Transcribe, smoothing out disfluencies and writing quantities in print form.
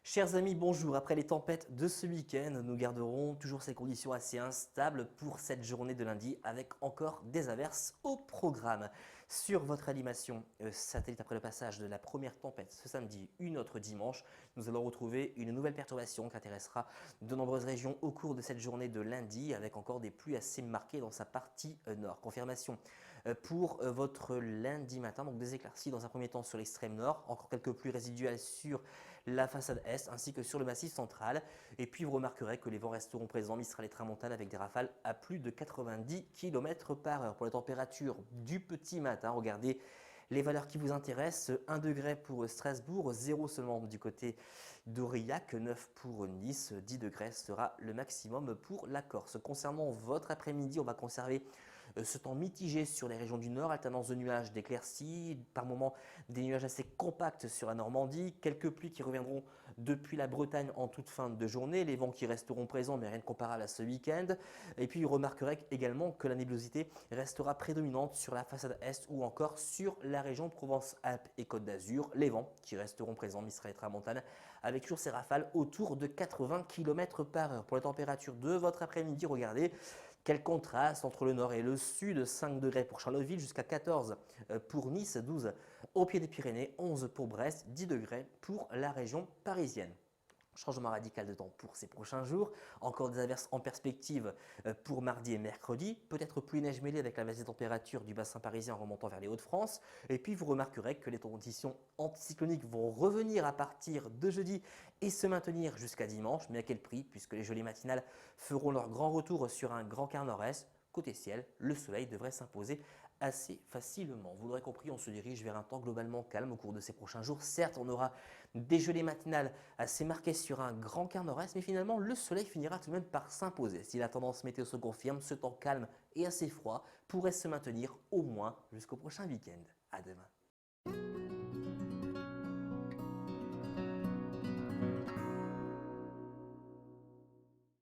Chers amis, bonjour. Après les tempêtes de ce week-end, nous garderons toujours ces conditions assez instables pour cette journée de lundi avec encore des averses au programme. Sur votre animation satellite après le passage de la première tempête ce samedi, une autre dimanche, nous allons retrouver une nouvelle perturbation qui intéressera de nombreuses régions au cours de cette journée de lundi avec encore des pluies assez marquées dans sa partie nord. Confirmation pour votre lundi matin, donc des éclaircies dans un premier temps sur l'extrême nord, encore quelques pluies résiduelles sur la façade est ainsi que sur le massif central. Et puis vous remarquerez que les vents resteront présents Mistral et tramontane avec des rafales à plus de 90 km/h. Pour les températures du petit matin, regardez les valeurs qui vous intéressent, 1 degré pour Strasbourg, 0 seulement du côté d'Aurillac, 9 pour Nice, 10 degrés sera le maximum pour la Corse. Concernant votre après-midi, on va conserver ce temps mitigé sur les régions du nord, alternance de nuages, d'éclaircies, par moments des nuages assez compacts sur la Normandie, quelques pluies qui reviendront depuis la Bretagne en toute fin de journée, les vents qui resteront présents mais rien de comparable à ce week-end. Et puis vous remarquerez également que la nébulosité restera prédominante sur la façade est ou encore sur la région Provence-Alpes et Côte d'Azur, les vents qui resteront présents Mistral et tramontane avec toujours ces rafales autour de 80 km/h. Pour la température de votre après-midi, regardez quel contraste entre le nord et le sud, 5 degrés pour Charleville jusqu'à 14 pour Nice, 12 au pied des Pyrénées, 11 pour Brest, 10 degrés pour la région parisienne. Changement radical de temps pour ces prochains jours. Encore des averses en perspective pour mardi et mercredi. Peut-être pluie neige mêlée avec la baisse des températures du bassin parisien remontant vers les Hauts-de-France. Et puis vous remarquerez que les conditions anticycloniques vont revenir à partir de jeudi et se maintenir jusqu'à dimanche. Mais à quel prix? Puisque les gelées matinales feront leur grand retour sur un grand quart nord-est. Côté ciel, le soleil devrait s'imposer assez facilement. Vous l'aurez compris, on se dirige vers un temps globalement calme au cours de ces prochains jours. Certes, on aura des gelées matinales assez marquées sur un grand quart nord-est, mais finalement, le soleil finira tout de même par s'imposer. Si la tendance météo se confirme, ce temps calme et assez froid pourrait se maintenir au moins jusqu'au prochain week-end. À demain.